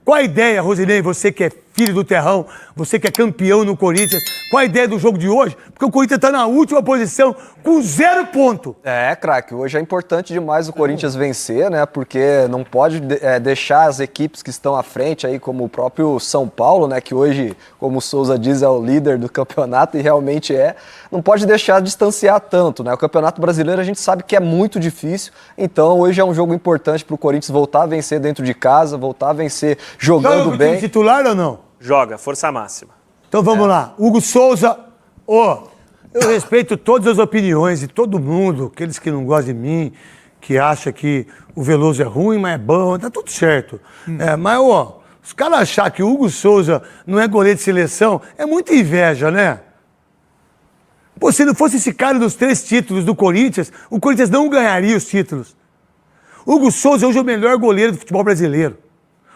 Qual a ideia, Rosinei, você que é filho do terrão, você que é campeão no Corinthians, qual a ideia do jogo de hoje? Porque o Corinthians está na última posição com 0 ponto. Craque, hoje é importante demais o Corinthians vencer, né? Porque não pode deixar as equipes que estão à frente aí, como o próprio São Paulo, né? Que hoje, como o Souza diz, é o líder do campeonato e realmente não pode deixar distanciar tanto, né? O Campeonato Brasileiro a gente sabe que é muito difícil, então hoje é um jogo importante para o Corinthians voltar a vencer dentro de casa, voltar a vencer jogando Joga bem. Joga titular ou não? Joga, força máxima. Então vamos lá. Hugo Souza, eu respeito todas as opiniões de todo mundo, aqueles que não gostam de mim, que acham que o Veloso é ruim, mas é bom, tá tudo certo. Mas, os caras achar que o Hugo Souza não é goleiro de seleção, é muita inveja, né? Pô, se não fosse esse cara dos 3 títulos do Corinthians, o Corinthians não ganharia os títulos. Hugo Souza hoje é o melhor goleiro do futebol brasileiro.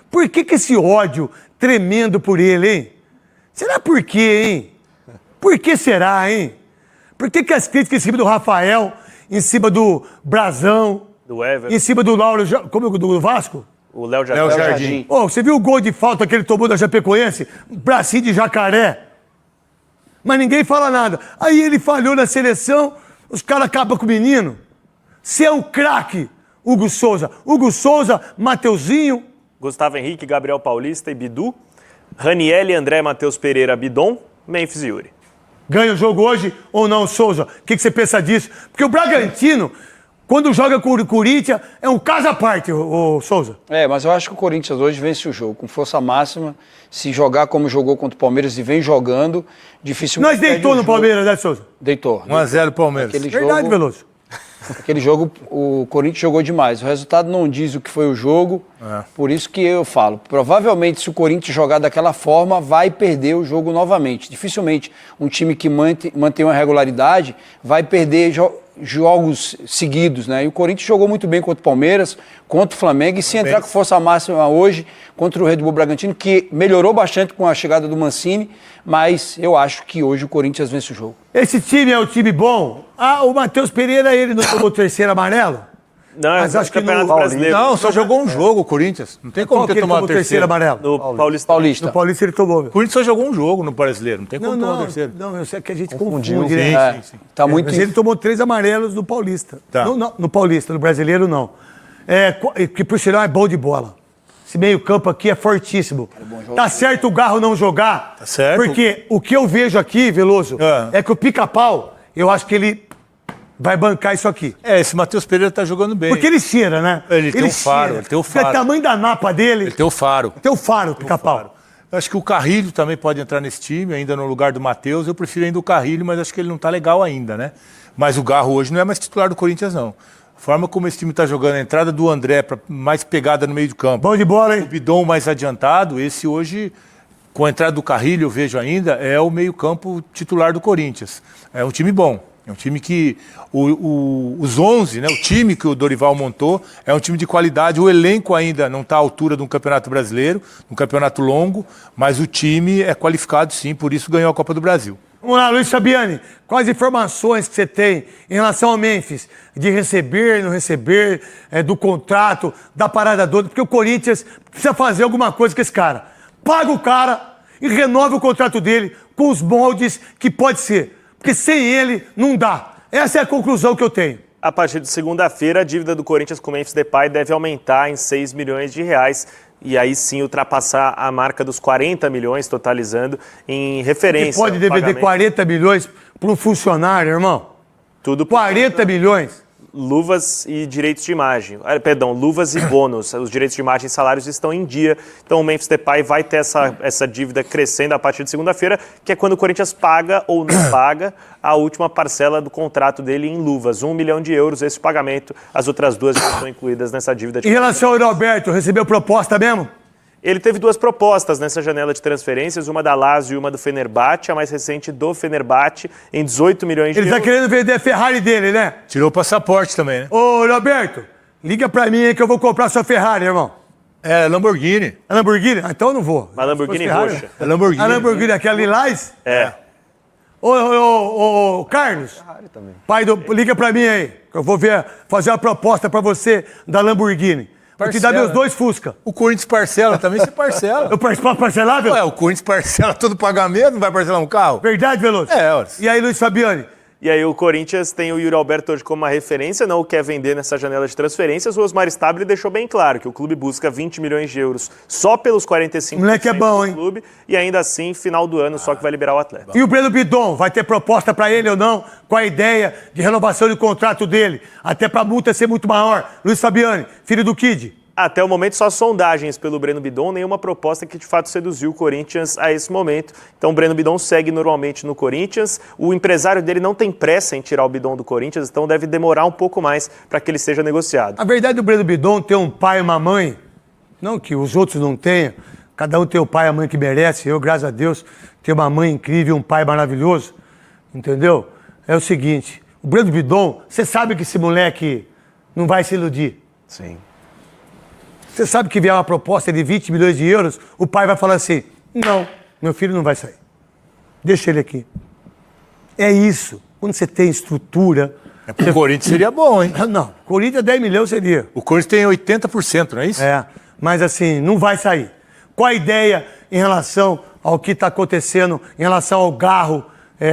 Por que esse ódio tremendo por ele, hein? Será por quê, hein? Por que será, hein? Por que as críticas em cima do Rafael, em cima do Brazão, do Everton, em cima do Lauro, como do Vasco? O Léo Jardim. Você viu o gol de falta que ele tomou da Chapecoense? Bracinho de jacaré. Mas ninguém fala nada. Aí ele falhou na seleção, os caras acabam com o menino. Você é um craque, Hugo Souza. Hugo Souza, Mateuzinho. Gustavo Henrique, Gabriel Paulista e Bidu. Raniel, André, Matheus Pereira, Bidon, Memphis e Yuri. Ganha o jogo hoje ou não, Souza? O que você pensa disso? Porque o Bragantino, quando joga com o Corinthians, é um caso à parte, o Souza. Mas eu acho que o Corinthians hoje vence o jogo com força máxima. Se jogar como jogou contra o Palmeiras e vem jogando, dificilmente. Nós deitou no Palmeiras, né, Souza? Deitou. 1-0 Palmeiras. Verdade, Veloso. Aquele jogo, o Corinthians jogou demais. O resultado não diz o que foi o jogo, por isso que eu falo. Provavelmente, se o Corinthians jogar daquela forma, vai perder o jogo novamente. Dificilmente um time que mantém uma regularidade vai perder jogos seguidos, né? E o Corinthians jogou muito bem contra o Palmeiras, contra o Flamengo, e se entrar com força máxima hoje contra o Red Bull Bragantino, que melhorou bastante com a chegada do Mancini, mas eu acho que hoje o Corinthians vence o jogo. Esse time é um time bom? O Matheus Pereira, ele não tomou 3º amarelo? Não, Mas acho que Campeonato no Brasileiro. Não, só jogou um jogo o Corinthians. Não tem como Qual que ter ele tomado tomou o 3º amarelo? No Paulista. No Paulista ele tomou. O Corinthians só jogou um jogo no Brasileiro. Não tem como tomar o terceiro. Não, eu sei que a gente Confundiu, confunde, né? Sim. Tá muito. Mas ele tomou 3 amarelos no Paulista. Tá. Não, no Paulista, no Brasileiro não. Que por sinal é bom de bola. Esse meio-campo aqui é fortíssimo. Tá certo o Garro não jogar. Tá certo. Porque o que eu vejo aqui, Veloso, é que o Pica-Pau, eu acho que ele vai bancar isso aqui. Esse Matheus Pereira tá jogando bem. Porque ele cheira, né? Ele tem um faro, ele tem o faro. O tamanho da napa dele. Ele tem o faro. Tem o faro, Pica-Pau. Eu acho que o Carrilho também pode entrar nesse time, ainda no lugar do Matheus. Eu prefiro ainda o Carrilho, mas acho que ele não tá legal ainda, né? Mas o Garro hoje não é mais titular do Corinthians, não. A forma como esse time tá jogando, a entrada do André mais pegada no meio do campo. Bom de bola, hein? O Bidon mais adiantado, esse hoje, com a entrada do Carrilho, eu vejo ainda, é o meio-campo titular do Corinthians. É um time bom. É um time que os 11, né, o time que o Dorival montou, é um time de qualidade. O elenco ainda não está à altura de um campeonato brasileiro, um campeonato longo, mas o time é qualificado sim, por isso ganhou a Copa do Brasil. Vamos lá, Luiz Fabiani, quais informações que você tem em relação ao Memphis? De receber, não receber, do contrato, da parada toda, porque o Corinthians precisa fazer alguma coisa com esse cara. Paga o cara e renova o contrato dele com os moldes que pode ser. Porque sem ele, não dá. Essa é a conclusão que eu tenho. A partir de segunda-feira, a dívida do Corinthians com o Memphis Depay deve aumentar em 6 milhões de reais. E aí sim ultrapassar a marca dos 40 milhões, totalizando em referência. Você pode dever 40 milhões para um funcionário, irmão? Tudo 40 milhões? Luvas e direitos de imagem. Perdão, luvas e bônus. Os direitos de imagem e salários estão em dia. Então o Memphis Depay vai ter essa dívida crescendo a partir de segunda-feira, que é quando o Corinthians paga ou não paga a última parcela do contrato dele em luvas. 1 milhão de euros esse pagamento. As outras duas já estão incluídas nessa dívida. Em relação ao Roberto, recebeu proposta mesmo? Ele teve 2 propostas nessa janela de transferências, uma da Lazio e uma do Fenerbahçe, a mais recente do Fenerbahçe, em 18 milhões de euros. Ele tá querendo vender a Ferrari dele, né? Tirou o passaporte também, né? Ô, Roberto, liga pra mim aí que eu vou comprar sua Ferrari, irmão. É Lamborghini. É Lamborghini? Ah, então eu não vou. Uma Lamborghini roxa. É Lamborghini. A Lamborghini, aquela lilás? É. Ô, Carlos, pai liga pra mim aí, que eu vou fazer uma proposta pra você da Lamborghini. Vou te dar meus 2 Fusca. O Corinthians parcela também, você parcela. Eu posso parcelar, Veloso? Ué, o Corinthians parcela todo pagamento, não vai parcelar um carro? Verdade, Veloso? É, E aí, Luiz Fabiani? E aí o Corinthians tem o Yuri Alberto hoje como uma referência, não o quer vender nessa janela de transferências. O Osmar Stabile deixou bem claro que o clube busca 20 milhões de euros só pelos 45% O moleque é bom, do hein? clube. E ainda assim, final do ano, só que vai liberar o atleta. E o Breno Bidon, vai ter proposta pra ele ou não? Com a ideia de renovação de contrato dele? Até pra multa ser muito maior. Luiz Fabiani, filho do Kid. Até o momento, só sondagens pelo Breno Bidon, nenhuma proposta que de fato seduziu o Corinthians a esse momento. Então o Breno Bidon segue normalmente no Corinthians. O empresário dele não tem pressa em tirar o Bidon do Corinthians, então deve demorar um pouco mais para que ele seja negociado. A verdade do Breno Bidon tem um pai e uma mãe, não que os outros não tenham, cada um tem o pai e a mãe que merece. Eu, graças a Deus, tenho uma mãe incrível, um pai maravilhoso, entendeu? É o seguinte, o Breno Bidon, você sabe que esse moleque não vai se iludir. Sim. Você sabe que vier uma proposta de 20 milhões de euros, o pai vai falar assim, não, meu filho não vai sair. Deixa ele aqui. É isso. Quando você tem estrutura... O Corinthians seria bom, hein? Não, Corinthians 10 milhões seria. O Corinthians tem 80%, não é isso? É, mas assim, não vai sair. Qual a ideia em relação ao que está acontecendo, em relação ao Garro,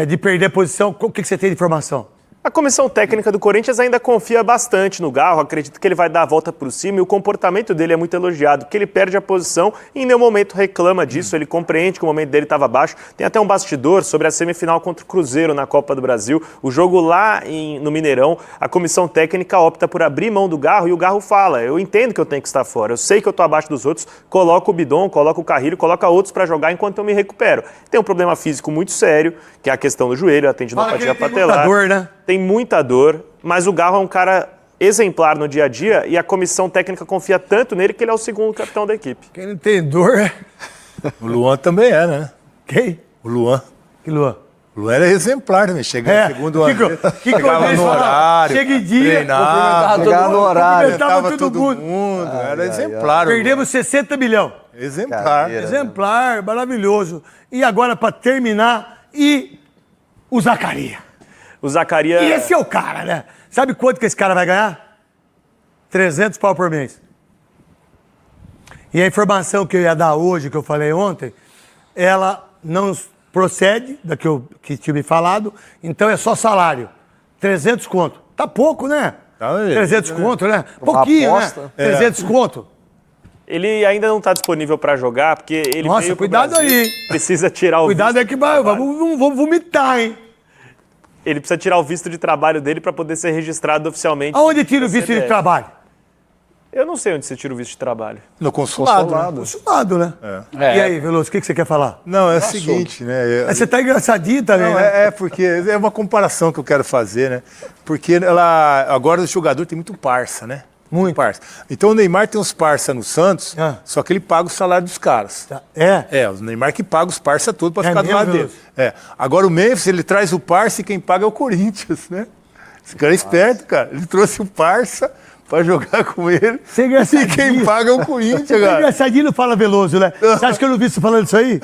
de perder a posição? O que você tem de informação? A comissão técnica do Corinthians ainda confia bastante no Garro, acredita que ele vai dar a volta por cima e o comportamento dele é muito elogiado, porque ele perde a posição e em nenhum momento reclama disso, ele compreende que o momento dele estava baixo. Tem até um bastidor sobre a semifinal contra o Cruzeiro na Copa do Brasil, o jogo lá no Mineirão, a comissão técnica opta por abrir mão do Garro e o Garro fala, eu entendo que eu tenho que estar fora, eu sei que eu estou abaixo dos outros, coloca o Bidon, coloca o Carrilho, coloca outros para jogar enquanto eu me recupero. Tem um problema físico muito sério, que é a questão do joelho, a tendinopatia patelar. Dor, né? Tem muita dor, mas o Garro é um cara exemplar no dia a dia e a comissão técnica confia tanto nele que ele é o segundo capitão da equipe. Quem não tem dor... O Luan também é, né? Quem? O Luan. Que Luan? O Luan era exemplar, né? Chegava segundo ano. Chegava no horário, chega em dia, treinava, Chegava no horário. cumprimentava todo mundo. Era exemplar. o Perdemos 60 milhões. Luan. Exemplar. Cadeira. Exemplar, maravilhoso. E agora, para terminar, e o Zacarias. O Zacarias... E esse é o cara, né? Sabe quanto que esse cara vai ganhar? 300 pau por mês. E a informação que eu ia dar hoje, que eu falei ontem, ela não procede da que tinha me falado, então é só salário. 300 conto. Tá pouco, né? Tá, 300 conto, né? Pouquinho, aposta. né? 300 conto. Ele ainda não está disponível para jogar, porque ele Nossa, veio pro cuidado Brasil, aí. precisa tirar o Cuidado visto é que vai, vamos vomitar, hein? Ele precisa tirar o visto de trabalho dele para poder ser registrado oficialmente. Aonde tira o visto de CBF. trabalho? Eu não sei onde você tira o visto de trabalho. No consulado. Né? Consulado, né? E aí, Veloso, o que você quer falar? Não, é o seguinte, né? Você tá engraçadinho também, Não, né? porque é uma comparação que eu quero fazer, né? Porque agora o jogador tem muito parça, né? Muito. Parça. Então o Neymar tem uns parça no Santos, Ah. só que ele paga o salário dos caras. É. O Neymar que paga os parça todos pra É ficar do mesmo, lado dele. Veloso? Agora o Memphis, ele traz o parça e quem paga é o Corinthians, né? Esse cara é esperto, cara. Ele trouxe o parça pra jogar com ele. Você é E engraçadinho. quem paga é o Corinthians, Você é cara. engraçadinho, não fala Veloso, né? Você acha que eu não vi você falando isso aí?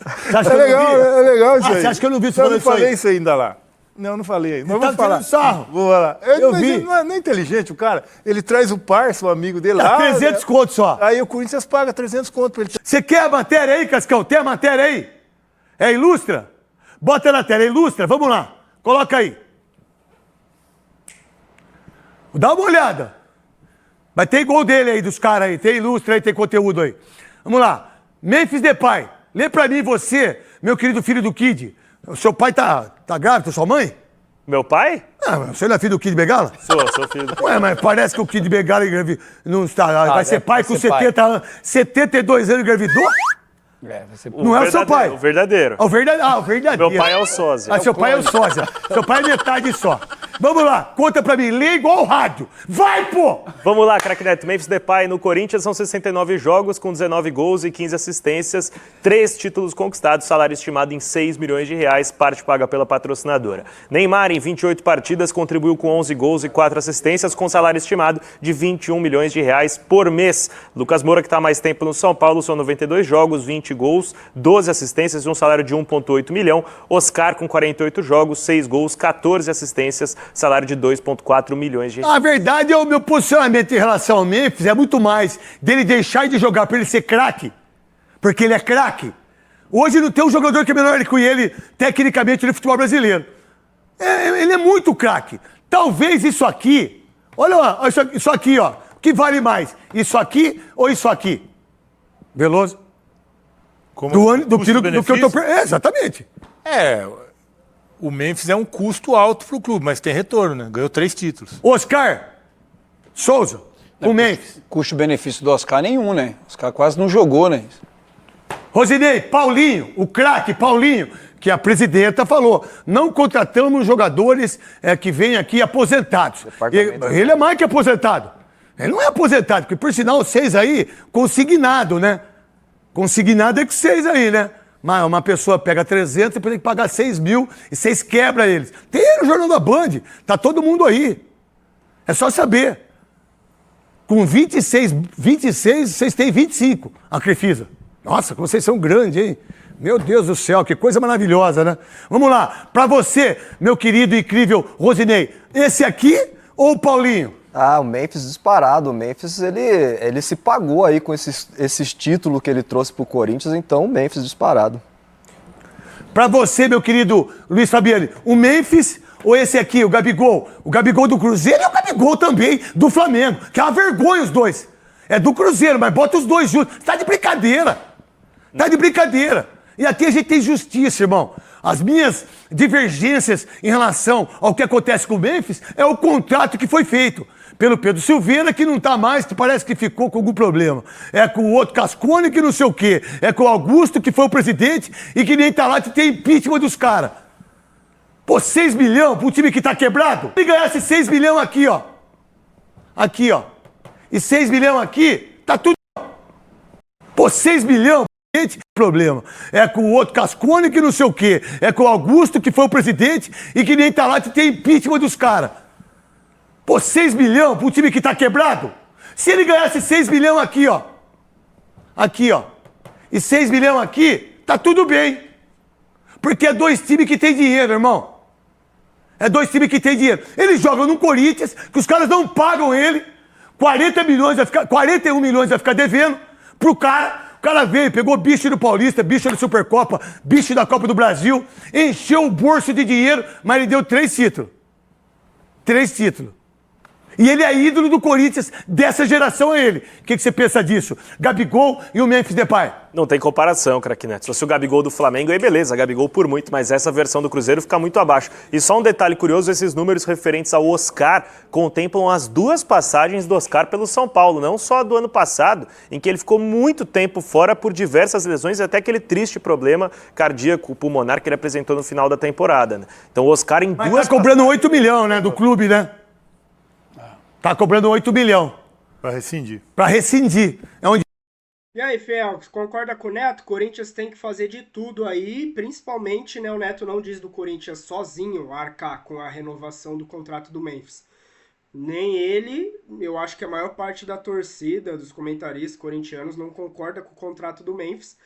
Você acha É que eu legal, não vi? é legal isso aí. Você acha que eu não vi você Eu falando não isso aí? falei isso ainda lá. Não, não falei. Mas tá vou falar. tirando sarro. Vou falar. Eu Mas vi. ele não é inteligente, o cara. Ele traz o parça, o amigo dele Tá lá. 300 conto só. Aí o Corinthians paga 300 conto pra ele. Você quer a matéria aí, Cascão? Tem a matéria aí? É Ilustra? Bota na tela, é Ilustra, vamos lá. Coloca aí. Dá uma olhada. Vai ter gol dele aí, dos caras aí. Tem Ilustra aí, tem conteúdo aí. Vamos lá. Memphis Depay. Lê pra mim você, meu querido filho do Kid. O seu pai tá grávido, sua mãe? Meu pai? Ah, você não é filho do Kid Bengala? Sou filho do... Ué, mas parece que o Kid Bengala não está. Vai ser pai com 70 anos, 72 anos engravidou? Vai ser... Não é o seu pai. O verdadeiro. O verdadeiro. Meu pai é o sósia. Ah, seu pai é o sósia. Seu pai é metade só. Vamos lá, conta pra mim. Lê igual o rádio. Vai, pô! Vamos lá, craque Neto. Memphis Depay no Corinthians são 69 jogos com 19 gols e 15 assistências, 3 títulos conquistados, salário estimado em 6 milhões de reais, parte paga pela patrocinadora. Neymar, em 28 partidas, contribuiu com 11 gols e 4 assistências, com salário estimado de 21 milhões de reais por mês. Lucas Moura, que está há mais tempo no São Paulo, são 92 jogos, 20 20 gols, 12 assistências e um salário de 1,8 milhão. Oscar com 48 jogos, 6 gols, 14 assistências, salário de 2,4 milhões de reais. A verdade é o meu posicionamento em relação ao Memphis é muito mais dele deixar de jogar para ele ser craque, porque ele é craque. Hoje não tem um jogador que é melhor que ele, tecnicamente, no futebol brasileiro. Ele é muito craque. Talvez isso aqui, olha lá, isso aqui, ó, o que vale mais? Isso aqui ou isso aqui? Veloso? Como Do que eu tô... exatamente. O Memphis é um custo alto pro clube, mas tem retorno, né? Ganhou 3 títulos. Oscar Souza, o Memphis. Custo-benefício do Oscar nenhum, né? O Oscar quase não jogou, né? Rosinei, Paulinho, o craque Paulinho, que a presidenta falou, não contratamos jogadores que vêm aqui aposentados. Ele é mais que aposentado. Ele não é aposentado, porque por sinal vocês aí, consignado, né? Consignado é que vocês aí, né? Uma pessoa pega 300 e depois tem que pagar 6 mil e vocês quebram eles. Tem no Jornal da Band, tá todo mundo aí. É só saber. Com 26, vocês têm 25, a Crefisa. Nossa, como vocês são grandes, hein? Meu Deus do céu, que coisa maravilhosa, né? Vamos lá, pra você, meu querido e incrível Rosinei, esse aqui ou o Paulinho? O Memphis disparado. O Memphis, ele se pagou aí com esses títulos que ele trouxe pro Corinthians, então o Memphis disparado. Pra você, meu querido Luiz Fabiani, o Memphis ou esse aqui, o Gabigol? O Gabigol do Cruzeiro e o Gabigol também do Flamengo, que é uma vergonha os dois. É do Cruzeiro, mas bota os dois juntos. Tá de brincadeira. Tá de brincadeira. E aqui a gente tem justiça, irmão. As minhas divergências em relação ao que acontece com o Memphis é o contrato que foi feito pelo Pedro Silveira, que não tá mais, que parece que ficou com algum problema. É com o outro Cascone, que não sei o quê. É com o Augusto, que foi o presidente, e que nem tá lá, que tem impeachment dos caras. Pô, 6 milhões pro time que tá quebrado? Se ganhasse 6 milhões aqui, ó. Aqui, ó. E 6 milhões aqui, tá tudo... Pô, 6 milhões... problema. É com o outro Cascone, que não sei o quê. É com o Augusto, que foi o presidente, e que nem tá lá, que tem impeachment dos caras. Pô, 6 milhões pro time que tá quebrado? Se ele ganhasse 6 milhões aqui, ó. Aqui, ó. E 6 milhões aqui, tá tudo bem. Porque é 2 times que tem dinheiro, irmão. É 2 times que tem dinheiro. Eles jogam no Corinthians, que os caras não pagam ele. 41 milhões vai ficar devendo pro cara. O cara veio, pegou bicho do Paulista, bicho da Supercopa, bicho da Copa do Brasil, encheu o bolso de dinheiro, mas ele deu 3 títulos. 3 títulos. E ele é ídolo do Corinthians, dessa geração é ele. O que você pensa disso? Gabigol e o Memphis Depay. Não tem comparação, craque Neto. Se fosse o Gabigol do Flamengo, aí beleza, Gabigol por muito, mas essa versão do Cruzeiro fica muito abaixo. E só um detalhe curioso, esses números referentes ao Oscar contemplam as 2 passagens do Oscar pelo São Paulo, não só do ano passado, em que ele ficou muito tempo fora por diversas lesões e até aquele triste problema cardíaco pulmonar que ele apresentou no final da temporada, né? Então o Oscar em mas 2 tá cobrando 8 milhões, né, do clube, né? Tá cobrando 8 milhões. Pra rescindir. Pra rescindir. É onde... E aí, Felix, concorda com o Neto? Corinthians tem que fazer de tudo aí, principalmente, né, o Neto não diz do Corinthians sozinho arcar com a renovação do contrato do Memphis. Nem ele, eu acho que a maior parte da torcida, dos comentaristas corintianos, não concorda com o contrato do Memphis,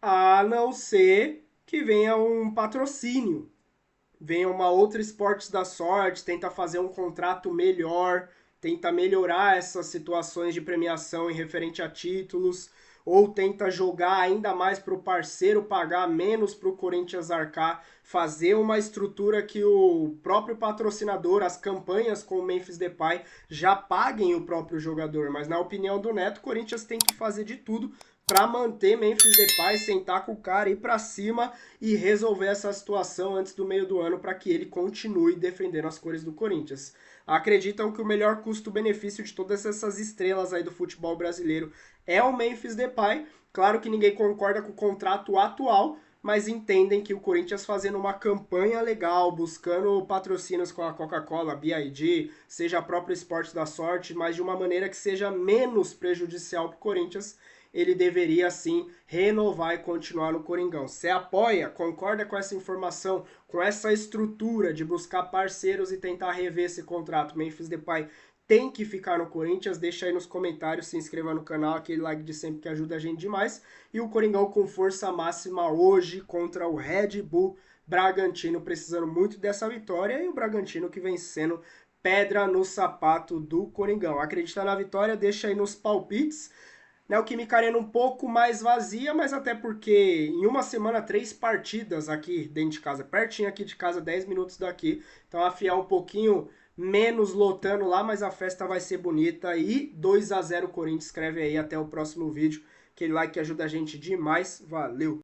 a não ser que venha um patrocínio. Venha uma outra Esportes da Sorte, tenta fazer um contrato melhor, tenta melhorar essas situações de premiação em referente a títulos, ou tenta jogar ainda mais para o parceiro pagar menos para o Corinthians arcar, fazer uma estrutura que o próprio patrocinador, as campanhas com o Memphis Depay já paguem o próprio jogador. Mas na opinião do Neto, o Corinthians tem que fazer de tudo para manter Memphis Depay, sentar com o cara, ir para cima e resolver essa situação antes do meio do ano para que ele continue defendendo as cores do Corinthians. Acreditam que o melhor custo-benefício de todas essas estrelas aí do futebol brasileiro é o Memphis Depay. Claro que ninguém concorda com o contrato atual, mas entendem que o Corinthians fazendo uma campanha legal, buscando patrocínios com a Coca-Cola, BID, seja a própria Esportes da Sorte, mas de uma maneira que seja menos prejudicial para o Corinthians, ele deveria sim renovar e continuar no Coringão. Você apoia, concorda com essa informação, com essa estrutura de buscar parceiros e tentar rever esse contrato? Memphis Depay tem que ficar no Corinthians? Deixa aí nos comentários, se inscreva no canal, aquele like de sempre que ajuda a gente demais. E o Coringão com força máxima hoje contra o Red Bull Bragantino, precisando muito dessa vitória, e o Bragantino que vem sendo pedra no sapato do Coringão. Acredita na vitória? Deixa aí nos palpites. Neoquímica Arena um pouco mais vazia, mas até porque em uma semana 3 partidas aqui dentro de casa, pertinho aqui de casa, 10 minutos daqui, então afiar um pouquinho menos lotando lá, mas a festa vai ser bonita. E 2-0 Corinthians. Escreve aí, até o próximo vídeo, aquele like que ajuda a gente demais, valeu!